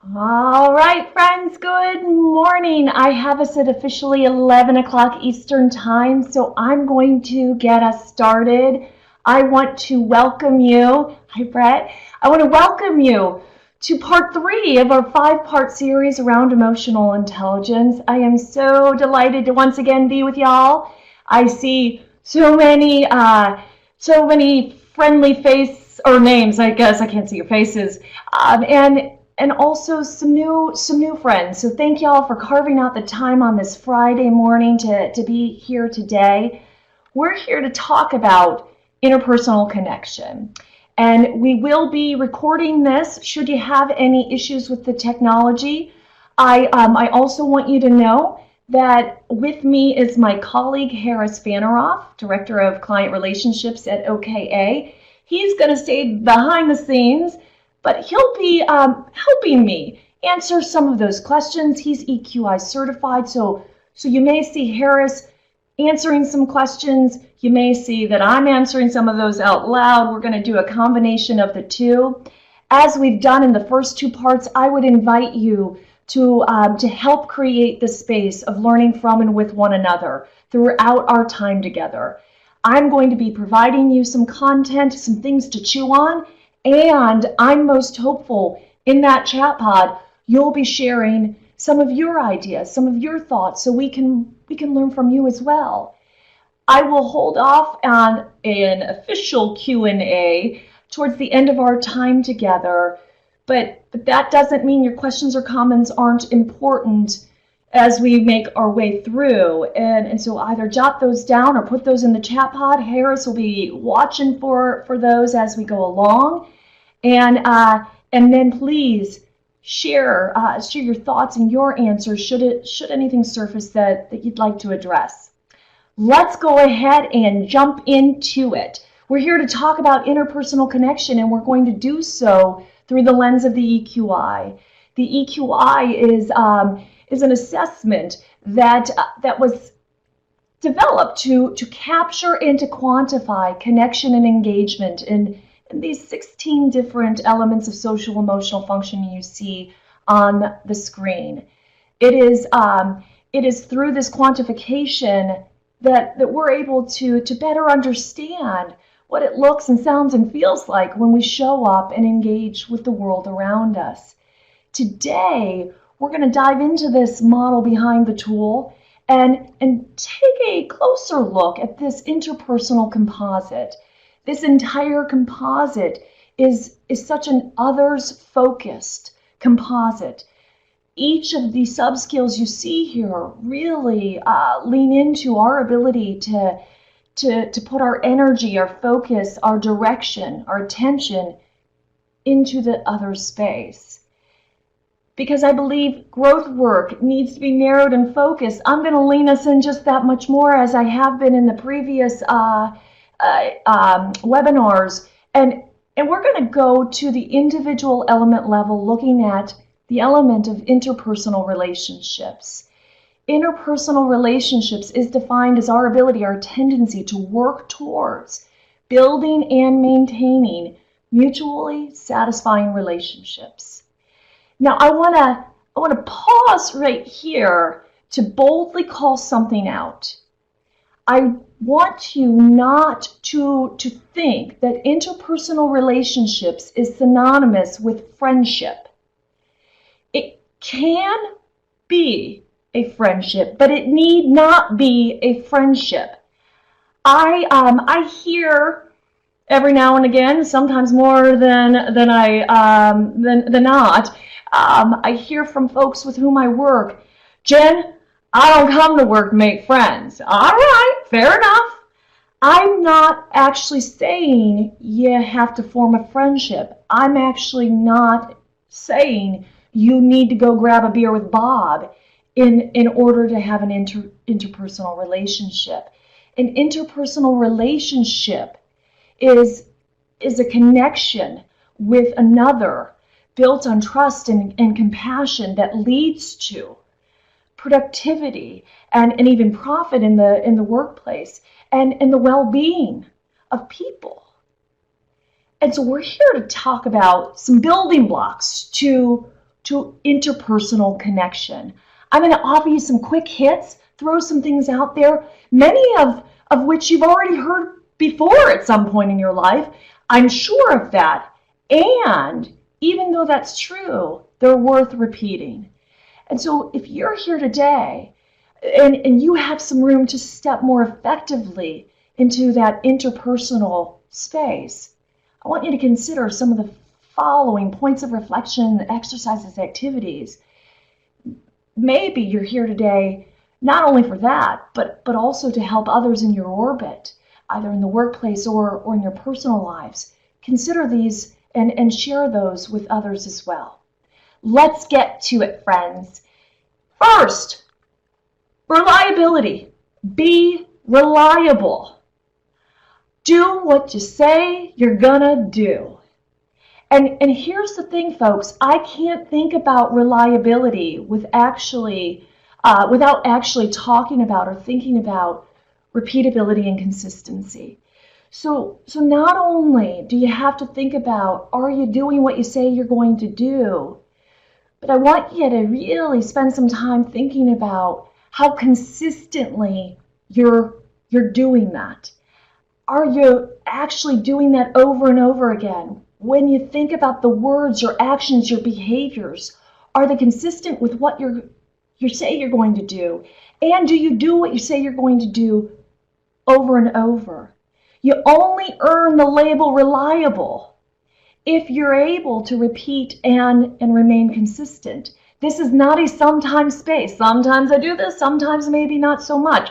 All right, friends, good morning. I have us at officially 11 o'clock Eastern Time, so I'm going to get us started. I want to welcome you. Hi, Brett. I want to welcome you to part 3 of our 5-part series around emotional intelligence. I am so delighted to once again be with y'all. I see so many friendly face or names. I guess I can't see your faces, and also some new friends. So thank y'all for carving out the time on this Friday morning to be here today. We're here to talk about interpersonal connection. And we will be recording this should you have any issues with the technology. I also want you to know that with me is my colleague Harris Faneroff, Director of Client Relationships at OKA. He's going to stay behind the scenes, but he'll be helping me answer some of those questions. He's EQI certified, so you may see Harris answering some questions. You may see that I'm answering some of those out loud. We're going to do a combination of the two. As we've done in the first 2 parts, I would invite you to help create the space of learning from and with one another throughout our time together. I'm going to be providing you some content, some things to chew on, and I'm most hopeful in that chat pod you'll be sharing some of your ideas, some of your thoughts, so we can learn from you as well. I will hold off on an official Q&A towards the end of our time together, but that doesn't mean your questions or comments aren't important as we make our way through. And so either jot those down or put those in the chat pod. Harris will be watching for those as we go along. And then please share your thoughts and your answers should anything surface that you'd like to address. Let's go ahead and jump into it. We're here to talk about interpersonal connection, and we're going to do so through the lens of the EQI. The EQI is an assessment that was developed to capture and to quantify connection and engagement in these 16 different elements of social emotional functioning you see on the screen. It is through this quantification that we're able to better understand what it looks and sounds and feels like when we show up and engage with the world around us. Today, we're going to dive into this model behind the tool and take a closer look at this interpersonal composite. This entire composite is such an others-focused composite. Each of the subskills you see here really lean into our ability to put our energy, our focus, our direction, our attention into the other space. Because I believe growth work needs to be narrowed and focused. I'm going to lean us in just that much more as I have been in the previous webinars. And we're going to go to the individual element level, looking at the element of interpersonal relationships. Interpersonal relationships is defined as our ability, our tendency to work towards building and maintaining mutually satisfying relationships. Now, I want to pause right here to boldly call something out. I want you not to think that interpersonal relationships is synonymous with friendship. It can be a friendship, but it need not be a friendship. I hear every now and again, sometimes more than not. I hear from folks with whom I work, Jen, I don't come to work to make friends. All right, fair enough. I'm not actually saying you have to form a friendship. I'm actually not saying you need to go grab a beer with Bob in order to have an interpersonal relationship. An interpersonal relationship is a connection with another built on trust and compassion that leads to productivity and even profit in the workplace and the well-being of people. And so we're here to talk about some building blocks to to interpersonal connection. I'm going to offer you some quick hits, throw some things out there, many of which you've already heard before at some point in your life. I'm sure of that. And even though that's true, they're worth repeating. And so if you're here today and you have some room to step more effectively into that interpersonal space, I want you to consider some of the following points of reflection, exercises, activities. Maybe you're here today not only for that, but also to help others in your orbit, either in the workplace or in your personal lives. Consider these and share those with others as well. Let's get to it, friends. First, reliability. Be reliable. Do what you say you're gonna do. And here's the thing, folks. I can't think about reliability without actually talking about or thinking about repeatability and consistency. So not only do you have to think about, are you doing what you say you're going to do? But I want you to really spend some time thinking about how consistently you're doing that. Are you actually doing that over and over again? When you think about the words, your actions, your behaviors, are they consistent with what you say you're going to do? And do you do what you say you're going to do over and over? You only earn the label reliable if you're able to repeat and remain consistent. This is not a sometimes space. Sometimes I do this, sometimes maybe not so much.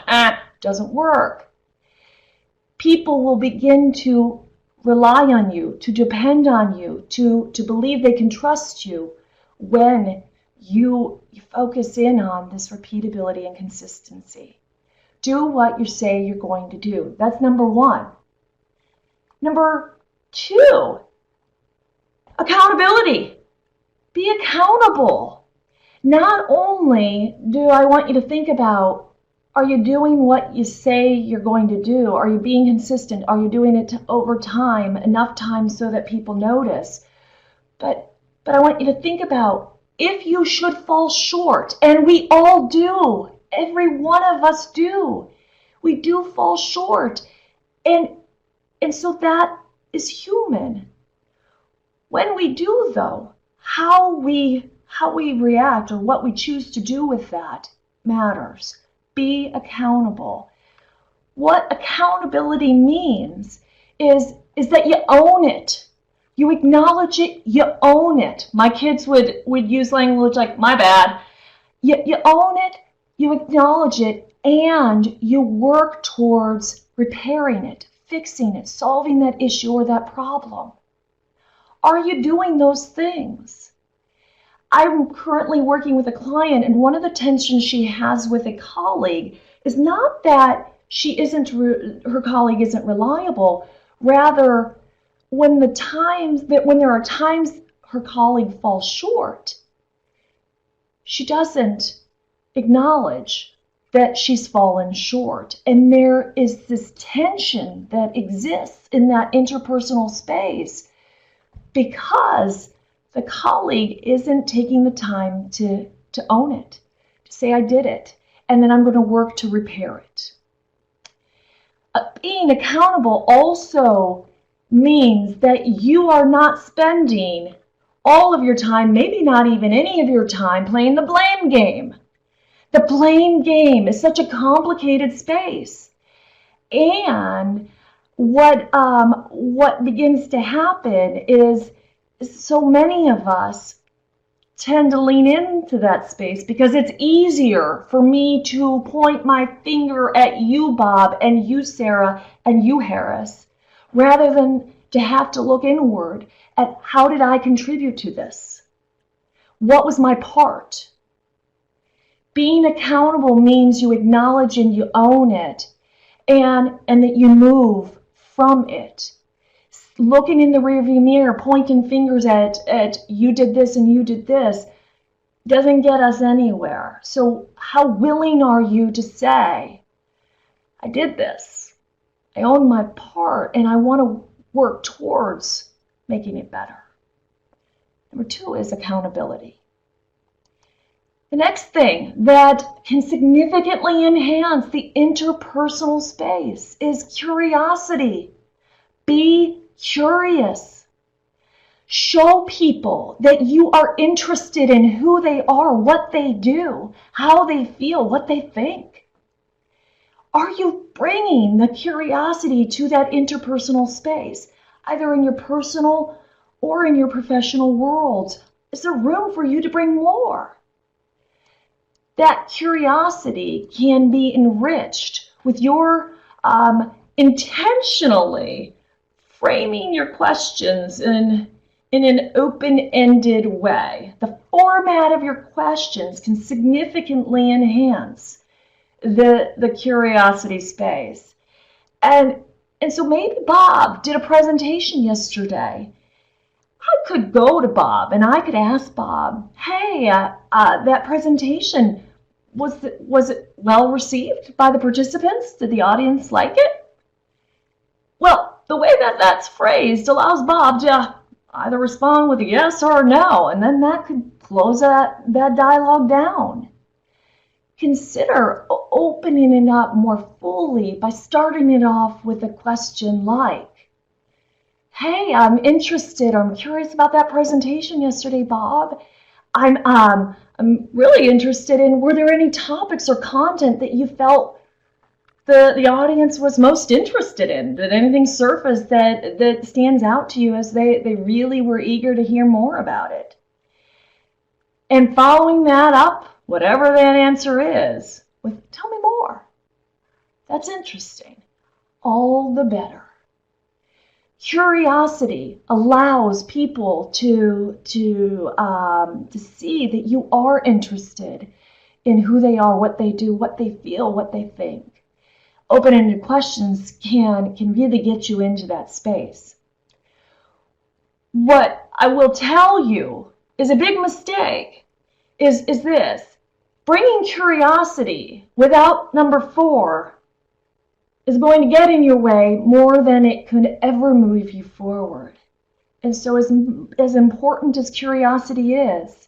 Doesn't work. People will begin to rely on you, to depend on you, to believe they can trust you when you focus in on this repeatability and consistency. Do what you say you're going to do. That's number one. Number two, accountability. Be accountable. Not only do I want you to think about, are you doing what you say you're going to do? Are you being consistent? Are you doing it over time, enough time so that people notice? But I want you to think about, if you should fall short, and we all do, every one of us do. We do fall short. And so that is human. When we do, though, how we react or what we choose to do with that matters. Be accountable. What accountability means is that you own it. You acknowledge it, you own it. My kids would use language like, my bad. You own it, you acknowledge it, and you work towards repairing it, fixing it, solving that issue or that problem. Are you doing those things? I'm currently working with a client, and one of the tensions she has with a colleague is not that her colleague isn't reliable. Rather, when there are times her colleague falls short, she doesn't acknowledge that she's fallen short. And there is this tension that exists in that interpersonal space because the colleague isn't taking the time to own it, to say, I did it, and then I'm going to work to repair it. Being accountable also means that you are not spending all of your time, maybe not even any of your time, playing the blame game. The blame game is such a complicated space. And what begins to happen is so many of us tend to lean into that space because it's easier for me to point my finger at you, Bob, and you, Sarah, and you, Harris, rather than to have to look inward at, how did I contribute to this? What was my part? Being accountable means you acknowledge and you own it, and that you move from it. Looking in the rearview mirror, pointing fingers at you did this and you did this, doesn't get us anywhere. So how willing are you to say, I did this, I own my part, and I want to work towards making it better? Number two is accountability. The next thing that can significantly enhance the interpersonal space is curiosity. Be curious. Show people that you are interested in who they are, what they do, how they feel, what they think. Are you bringing the curiosity to that interpersonal space, either in your personal or in your professional worlds? Is there room for you to bring more? That curiosity can be enriched with your intentionally framing your questions in an open-ended way. The format of your questions can significantly enhance the curiosity space. And so maybe Bob did a presentation yesterday. I could go to Bob and I could ask Bob, hey, that presentation, was it well received by the participants? Did the audience like it? Well, the way that that's phrased allows Bob to either respond with a yes or a no, and then that could close that dialogue down. Consider opening it up more fully by starting it off with a question like, hey, I'm interested, or I'm curious about that presentation yesterday, Bob. I'm really interested in, were there any topics or content that you felt the audience was most interested in? Did anything surface that stands out to you as they really were eager to hear more about it? And following that up, whatever that answer is, with tell me more. That's interesting. All the better. Curiosity allows people to see that you are interested in who they are, what they do, what they feel, what they think. Open-ended questions can really get you into that space. What I will tell you is a big mistake is this. Bringing curiosity without number 4 is going to get in your way more than it could ever move you forward. And so as important as curiosity is,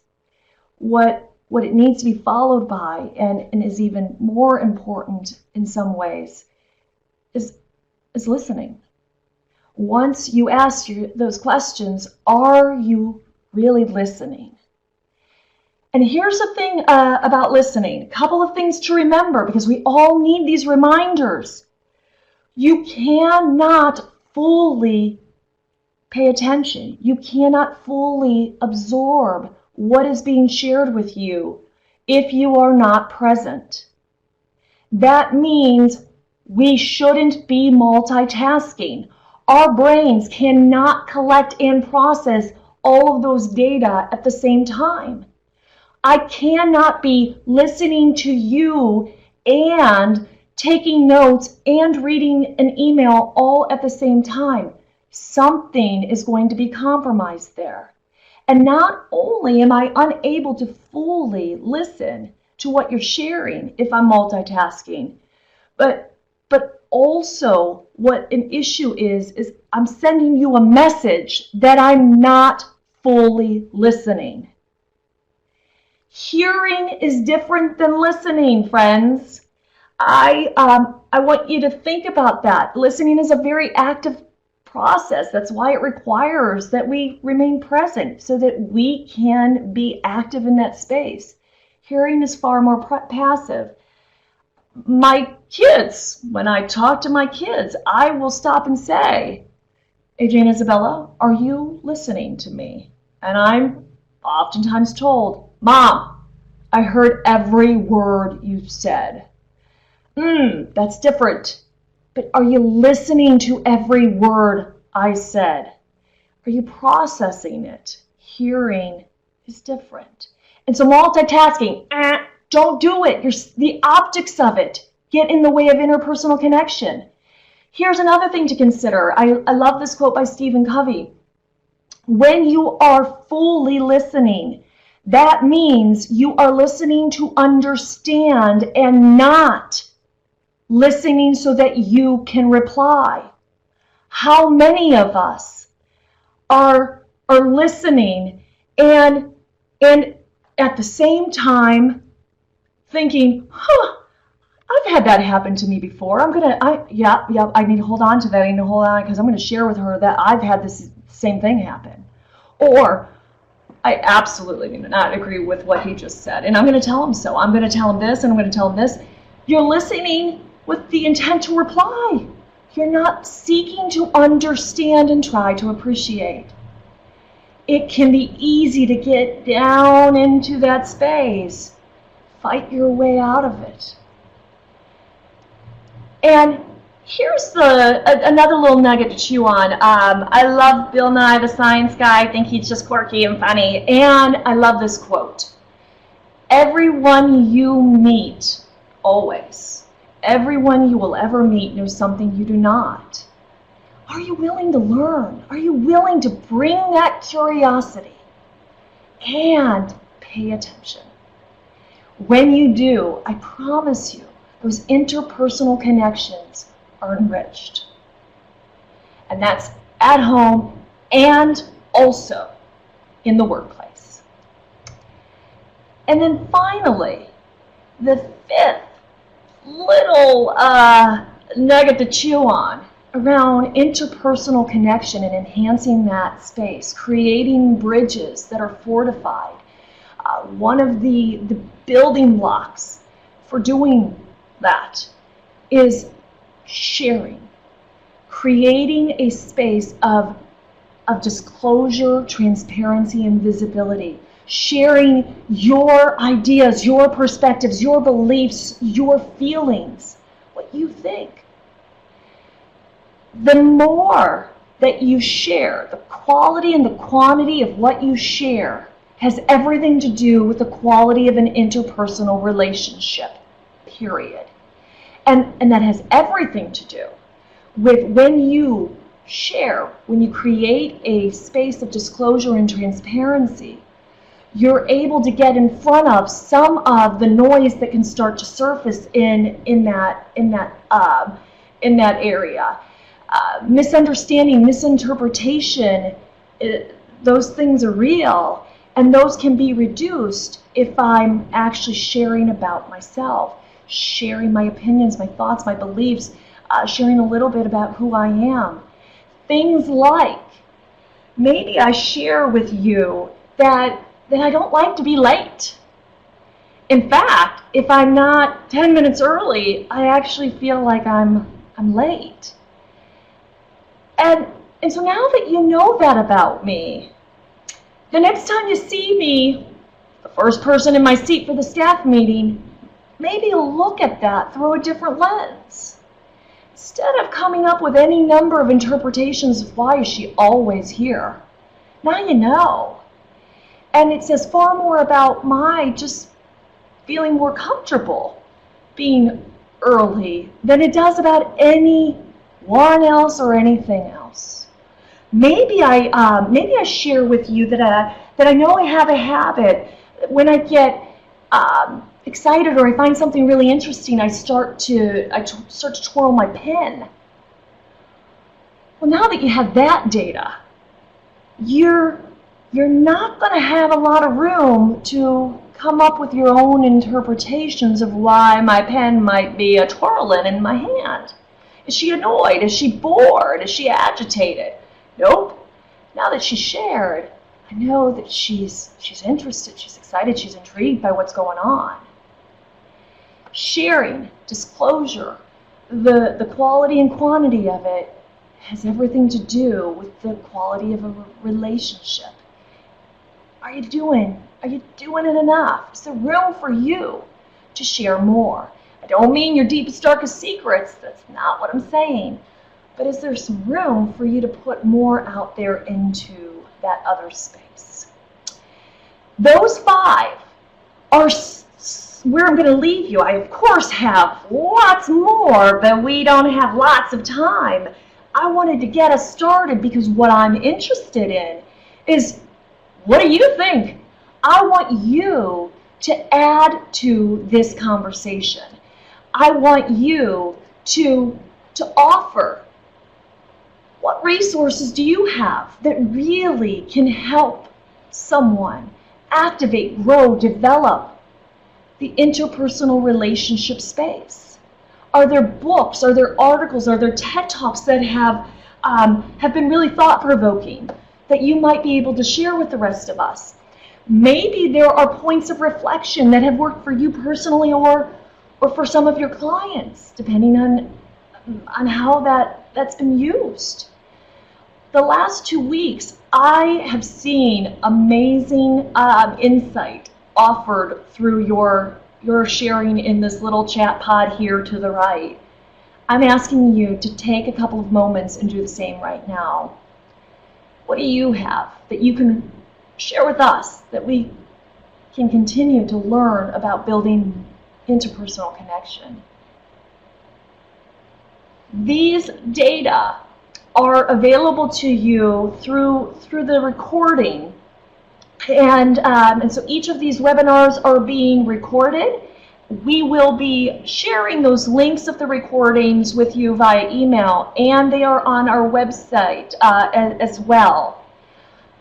what it needs to be followed by, and is even more important in some ways, is listening. Once you ask those questions, are you really listening? And here's the thing about listening. A couple of things to remember, because we all need these reminders. You cannot fully pay attention. You cannot fully absorb what is being shared with you if you are not present. That means we shouldn't be multitasking. Our brains cannot collect and process all of those data at the same time. I cannot be listening to you and taking notes and reading an email all at the same time. Something is going to be compromised there. And not only am I unable to fully listen to what you're sharing if I'm multitasking, but also what an issue is I'm sending you a message that I'm not fully listening. Hearing is different than listening, friends. I want you to think about that. Listening is a very active process. That's why it requires that we remain present so that we can be active in that space. Hearing is far more passive. My kids, when I talk to my kids, I will stop and say, hey, Jane Isabella, are you listening to me? And I'm oftentimes told, Mom, I heard every word you've said. That's different. But are you listening to every word I said? Are you processing it? Hearing is different. And so multitasking, don't do it. The optics of it get in the way of interpersonal connection. Here's another thing to consider. I love this quote by Stephen Covey. When you are fully listening, that means you are listening to understand and not listening so that you can reply. How many of us are listening and at the same time thinking, I've had that happen to me before. I need to hold on to that. I need to hold on because I'm going to share with her that I've had this same thing happen. Or I absolutely do not agree with what he just said, and I'm going to tell him so. I'm going to tell him this, and I'm going to tell him this. You're listening with the intent to reply. You're not seeking to understand and try to appreciate. It can be easy to get down into that space. Fight your way out of it. And here's another little nugget to chew on. I love Bill Nye, the Science Guy. I think he's just quirky and funny. And I love this quote. Everyone you meet, always, everyone you will ever meet knows something you do not. Are you willing to learn? Are you willing to bring that curiosity and pay attention? When you do, I promise you, those interpersonal connections are enriched. And that's at home and also in the workplace. And then finally, the fifth little nugget to chew on around interpersonal connection and enhancing that space, creating bridges that are fortified. One of the building blocks for doing that is sharing, creating a space of disclosure, transparency, and visibility, sharing your ideas, your perspectives, your beliefs, your feelings, what you think. The more that you share, the quality and the quantity of what you share has everything to do with the quality of an interpersonal relationship, period. And that has everything to do with when you share, when you create a space of disclosure and transparency, you're able to get in front of some of the noise that can start to surface in that area. Misunderstanding, misinterpretation, those things are real, and those can be reduced if I'm actually sharing about myself, sharing my opinions, my thoughts, my beliefs, sharing a little bit about who I am. Things like, maybe I share with you that I don't like to be late. In fact, if I'm not 10 minutes early, I actually feel like I'm late. And so now that you know that about me, the next time you see me, the first person in my seat for the staff meeting, maybe look at that through a different lens. Instead of coming up with any number of interpretations of why is she always here, now you know. And it says far more about my just feeling more comfortable being early than it does about anyone else or anything else. Maybe I share with you that I know I have a habit when I get excited or I find something really interesting, I start to twirl my pen. Well, now that you have that data, you're not going to have a lot of room to come up with your own interpretations of why my pen might be a twirling in my hand. Is she annoyed? Is she bored? Is she agitated? Nope. Now that she's shared, I know that she's interested, she's excited, she's intrigued by what's going on. Sharing, disclosure, the quality and quantity of it has everything to do with the quality of a relationship. Are you doing it enough? Is there room for you to share more? I don't mean your deepest, darkest secrets. That's not what I'm saying. But is there some room for you to put more out there into that other space? Those 5 are where I'm going to leave you. I, of course, have lots more, but we don't have lots of time. I wanted to get us started because what I'm interested in is, what do you think? I want you to add to this conversation. I want you to offer. What resources do you have that really can help someone activate, grow, develop the interpersonal relationship space? Are there books, are there articles, are there TED Talks that have been really thought-provoking that you might be able to share with the rest of us? Maybe there are points of reflection that have worked for you personally or for some of your clients, depending on how that's been used. The last 2 weeks, I have seen amazing insight offered through your sharing in this little chat pod here to the right. I'm asking you to take a couple of moments and do the same right now. What do you have that you can share with us that we can continue to learn about building interpersonal connection? These data are available to you through the recording, and so each of these webinars are being recorded. We will be sharing those links of the recordings with you via email, and they are on our website as well.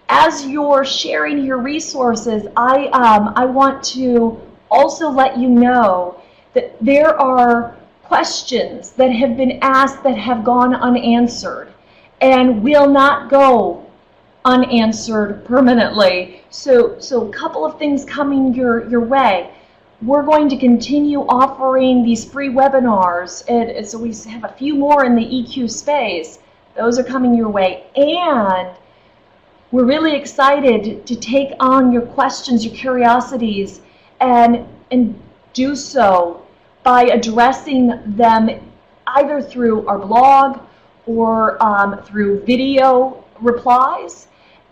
As you're sharing your resources, I want to also let you know that there are questions that have been asked that have gone unanswered and will not go unanswered permanently. So a couple of things coming your way. We're going to continue offering these free webinars, and so we have a few more in the EQ space. Those are coming your way, and we're really excited to take on your questions, your curiosities, and do so by addressing them either through our blog or through video replies.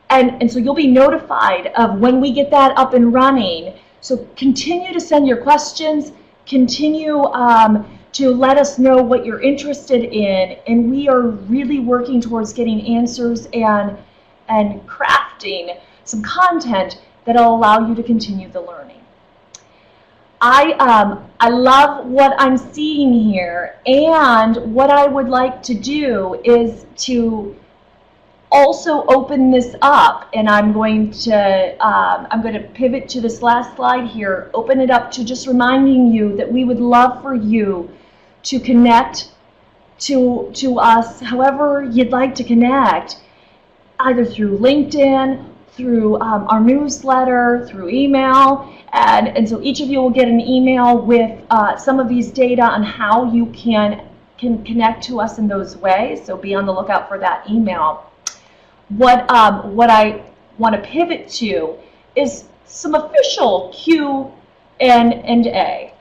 And so you'll be notified of when we get that up and running. So continue to send your questions, continue to let us know what you're interested in, and we are really working towards getting answers and crafting some content that'll allow you to continue the learning. I love what I'm seeing here, and what I would like to do is to also open this up, and I'm going to pivot to this last slide here, open it up to just reminding you that we would love for you to connect to us however you'd like to connect, either through LinkedIn, through our newsletter, through email, and so each of you will get an email with some of these data on how you can connect to us in those ways, so be on the lookout for that email. What I want to pivot to is some official Q&A.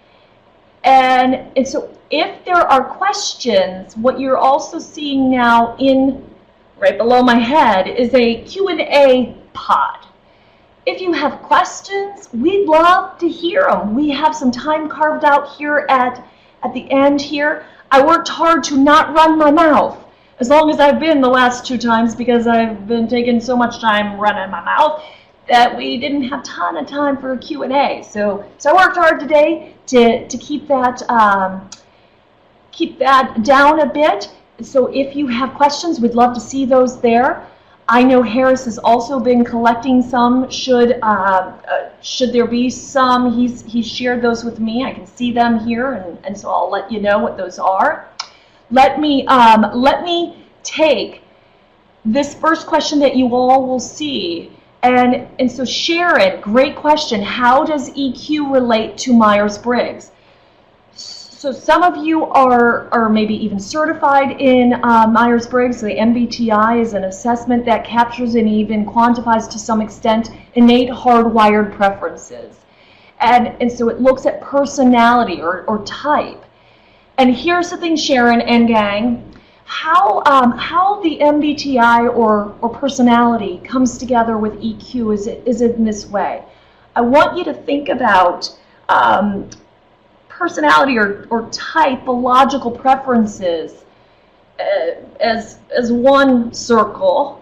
And so if there are questions, what you're also seeing now right below my head is a Q&A pod. If you have questions, we'd love to hear them. We have some time carved out here at the end here. I worked hard to not run my mouth as long as I've been the last 2 times, because I've been taking so much time running my mouth that we didn't have a ton of time for a Q&A. So I worked hard today to keep that down a bit. So if you have questions, we'd love to see those there. I know Harris has also been collecting some. Should there be some, he's shared those with me. I can see them here, and so I'll let you know what those are. Let me take this first question that you all will see, and so Sharon, great question. How does EQ relate to Myers-Briggs? So some of you are maybe even certified in Myers-Briggs. The MBTI is an assessment that captures and even quantifies to some extent innate hardwired preferences. And so it looks at personality or type. And here's the thing, Sharon and gang, how the MBTI or personality comes together with EQ is in this way. I want you to think about personality or typological preferences as one circle,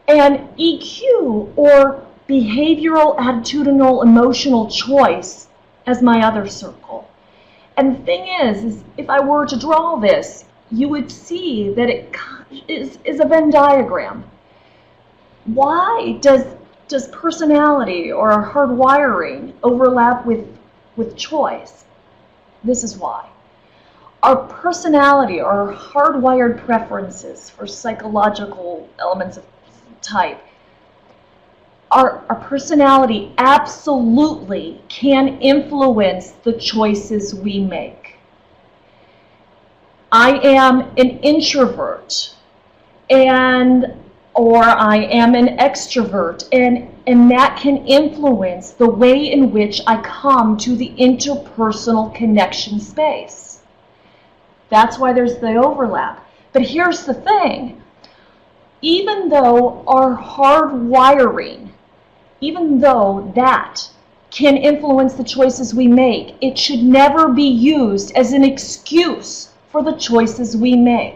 and EQ or behavioral, attitudinal, emotional choice as my other circle. And the thing is if I were to draw this, you would see that it is a Venn diagram. Why does does personality or our hardwiring overlap with choice? This is why. Our personality or our hardwired preferences for psychological elements of type, our personality absolutely can influence the choices we make. I am an introvert or I am an extrovert, and that can influence the way in which I come to the interpersonal connection space. That's why there's the overlap. But here's the thing. Even though our hardwiring, even though that can influence the choices we make, it should never be used as an excuse for the choices we make.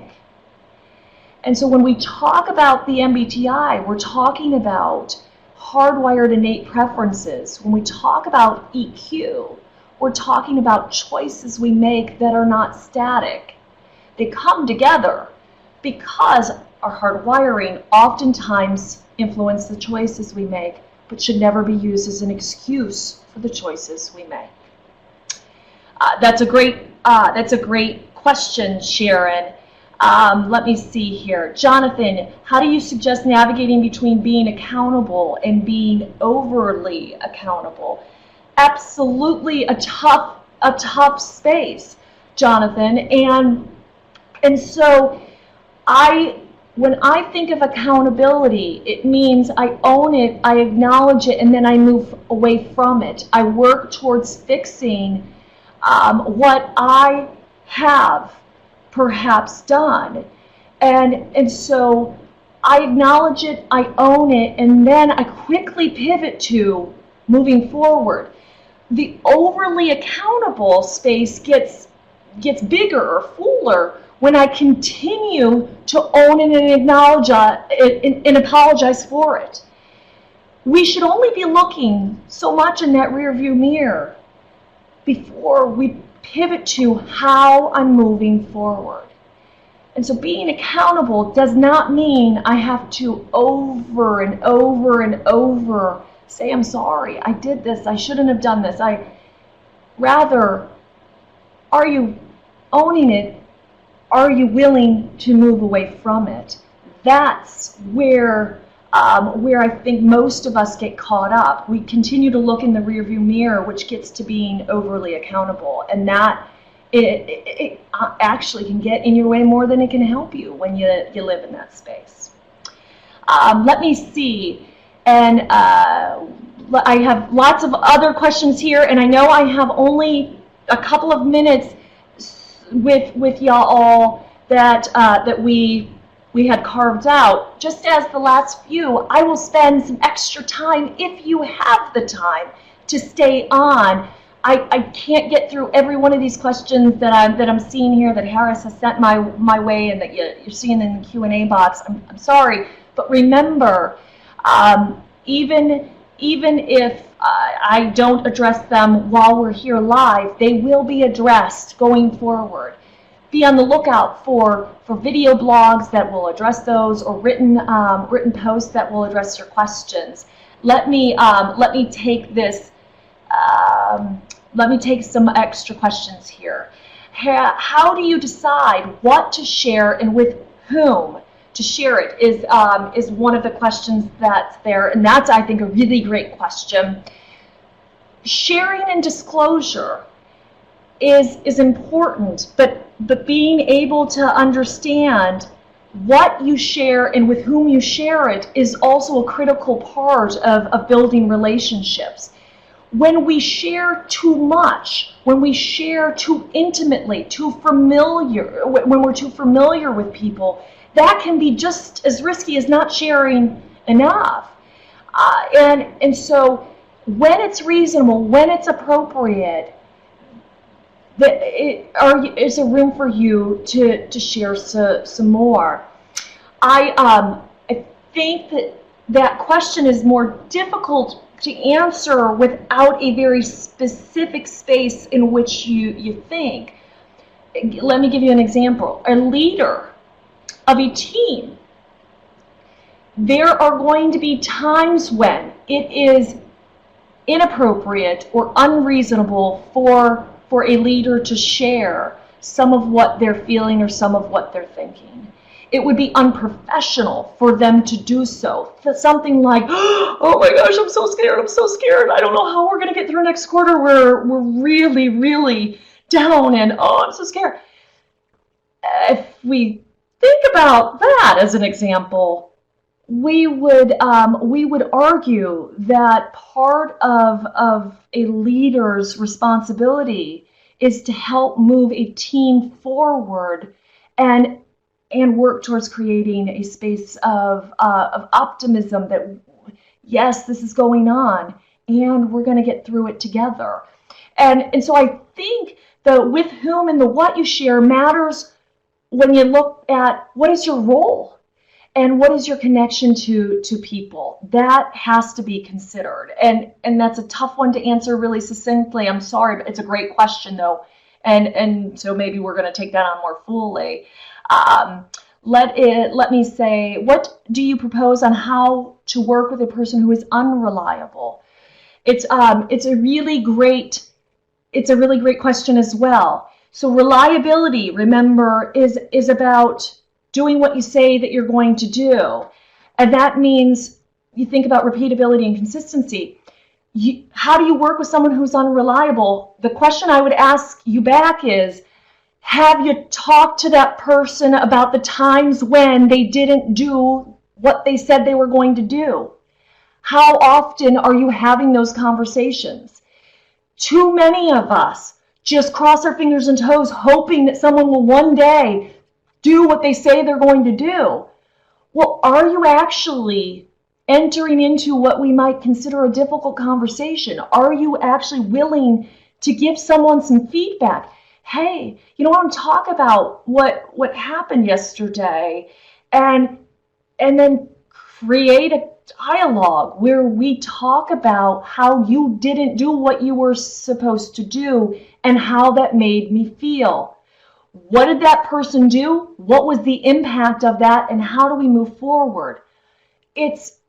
And so when we talk about the MBTI, we're talking about hardwired innate preferences. When we talk about EQ, we're talking about choices we make that are not static. They come together because our hardwiring oftentimes influence the choices we make, but should never be used as an excuse for the choices we make. That's a great question, Sharon. Let me see here. Jonathan, how do you suggest navigating between being accountable and being overly accountable? Absolutely a tough space, Jonathan. And so when I think of accountability, it means I own it, I acknowledge it, and then I move away from it. I work towards fixing what I have perhaps done. And so I acknowledge it, I own it, and then I quickly pivot to moving forward. The overly accountable space gets bigger or fuller when I continue to own it and acknowledge it and apologize for it. We should only be looking so much in that rearview mirror before we pivot to how I'm moving forward. And so being accountable does not mean I have to over and over and over say, I'm sorry, I did this, I shouldn't have done this. Rather, are you owning it? Are you willing to move away from it? That's where I think most of us get caught up. We continue to look in the rearview mirror, which gets to being overly accountable, and that it actually can get in your way more than it can help you when you live in that space. Let me see, and I have lots of other questions here, and I know I have only a couple of minutes with y'all all that we had carved out. Just as the last few, I will spend some extra time if you have the time to stay on. I can't get through every one of these questions that I'm seeing here that Harris has sent my way and that you're seeing in the Q&A box. I'm sorry, but remember, even if I don't address them while we're here live, they will be addressed going forward. Be on the lookout for video blogs that will address those, or written posts that will address your questions. Let me take this. Let me take some extra questions here. How do you decide what to share and with whom to share it? Is one of the questions that's there, and that's, I think, a really great question. Sharing and disclosure is important, but being able to understand what you share and with whom you share it is also a critical part of building relationships. When we share too much, when we share too intimately, too familiar, when we're too familiar with people, that can be just as risky as not sharing enough. And so when it's reasonable, when it's appropriate, is there room for you to share some more? I think that question is more difficult to answer without a very specific space in which you think. Let me give you an example. A leader of a team, there are going to be times when, it is inappropriate or unreasonable for a leader to share some of what they're feeling or some of what they're thinking. It would be unprofessional for them to do so. Something like, oh my gosh, I'm so scared. I don't know how we're going to get through next quarter. We're really, really down, and oh, I'm so scared. If we think about that as an example, we would argue that part of a leader's responsibility is to help move a team forward and work towards creating a space of optimism that, yes, this is going on, and we're going to get through it together. And so I think the with whom and the what you share matters when you look at what is your role and what is your connection to people. That has to be considered. And that's a tough one to answer really succinctly. I'm sorry, but it's a great question, though. And so maybe we're going to take that on more fully. Let me say, what do you propose on how to work with a person who is unreliable? It's a really great question as well. So reliability, remember, is about doing what you say that you're going to do. And that means you think about repeatability and consistency. How do you work with someone who's unreliable? The question I would ask you back is, have you talked to that person about the times when they didn't do what they said they were going to do? How often are you having those conversations? Too many of us just cross our fingers and toes hoping that someone will one day do what they say they're going to do. Well, are you actually entering into what we might consider a difficult conversation? Are you actually willing to give someone some feedback? Hey, I want to talk about what happened yesterday, and then create a dialogue where we talk about how you didn't do what you were supposed to do and how that made me feel. What did that person do? What was the impact of that, and how do we move forward? It's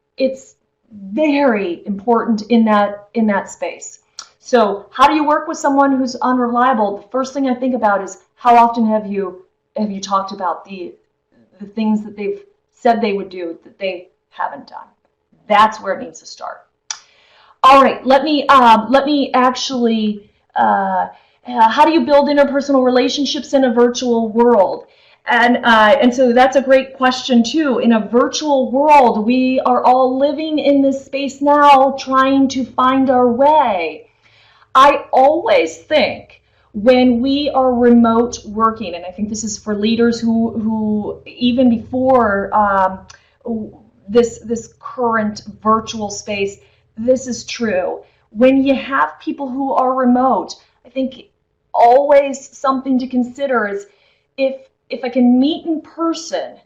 very important in that space. So how do you work with someone who's unreliable? The first thing I think about is, how often have you talked about the things that they've said they would do that they haven't done? That's where it needs to start. All right, let me actually. How do you build interpersonal relationships in a virtual world? And so that's a great question too. In a virtual world, we are all living in this space now, trying to find our way. I always think when we are remote working, and I think this is for leaders who even before this current virtual space, this is true. When you have people who are remote, I think always something to consider is, if I can meet in person,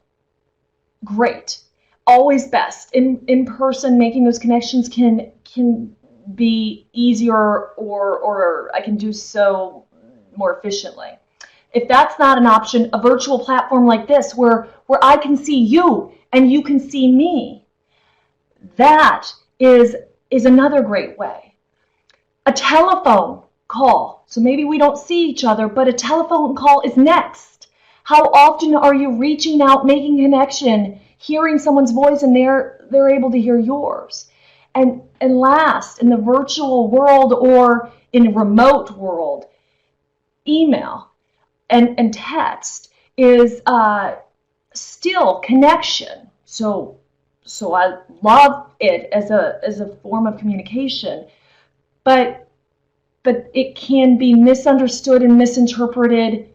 great. Always best. In person, making those connections can be easier, or I can do so more efficiently. If that's not an option, a virtual platform like this where I can see you and you can see me, that is another great way. A telephone call. So maybe we don't see each other, but a telephone call is next. How often are you reaching out, making connection, hearing someone's voice, and they're able to hear yours? And last, in the virtual world or in a remote world, email and text is still connection. So I love it as a form of communication, but it can be misunderstood and misinterpreted.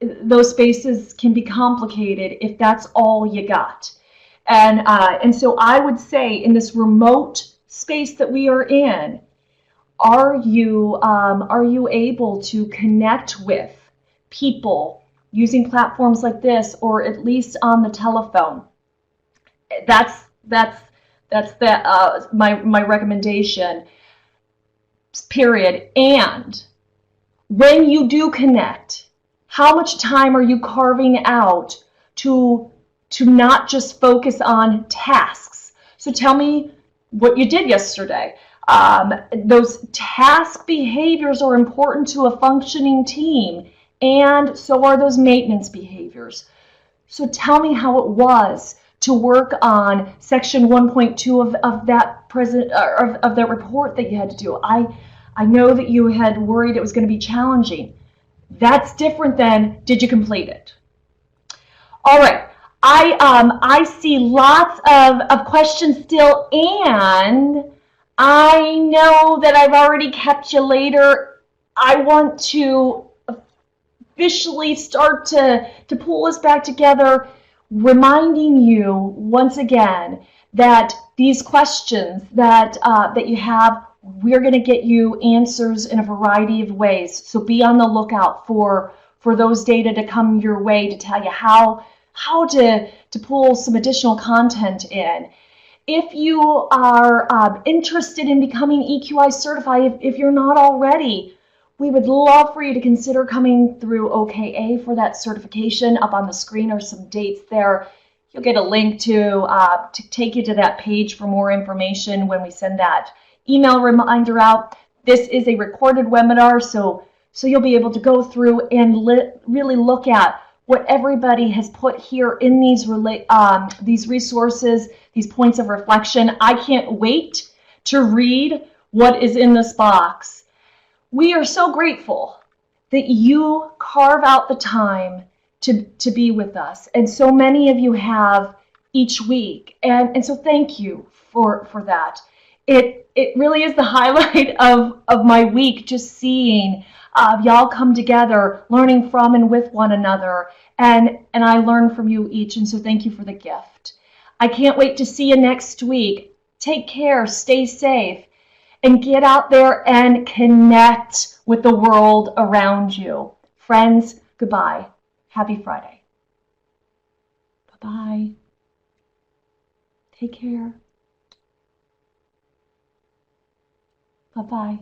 Those spaces can be complicated if that's all you got. And so I would say, in this remote space that we are in, are you able to connect with people using platforms like this, or at least on the telephone? That's my recommendation. Period. And when you do connect, how much time are you carving out to not just focus on tasks? So tell me what you did yesterday. Those task behaviors are important to a functioning team, and so are those maintenance behaviors. So tell me how it was to work on section 1.2 of that of that report that you had to do. I know that you had worried it was going to be challenging. That's different than did you complete it? All right. I see lots of questions still, and I know that I've already kept you later. I want to officially start to pull us back together, reminding you once again that these questions that you have, we're going to get you answers in a variety of ways. So be on the lookout for those data to come your way to tell you how to pull some additional content in. If you are interested in becoming EQI certified, if you're not already, we would love for you to consider coming through OKA for that certification. Up on the screen are some dates there. You'll get a link to take you to that page for more information when we send that email reminder out. This is a recorded webinar, so you'll be able to go through and really look at what everybody has put here in these resources, these points of reflection. I can't wait to read what is in this box. We are so grateful that you carve out the time to be with us. And so many of you have each week. And so thank you for that. It really is the highlight of my week, just seeing y'all come together, learning from and with one another. And I learn from you each. And so thank you for the gift. I can't wait to see you next week. Take care, stay safe, and get out there and connect with the world around you. Friends, goodbye. Happy Friday. Bye-bye. Take care. Bye-bye.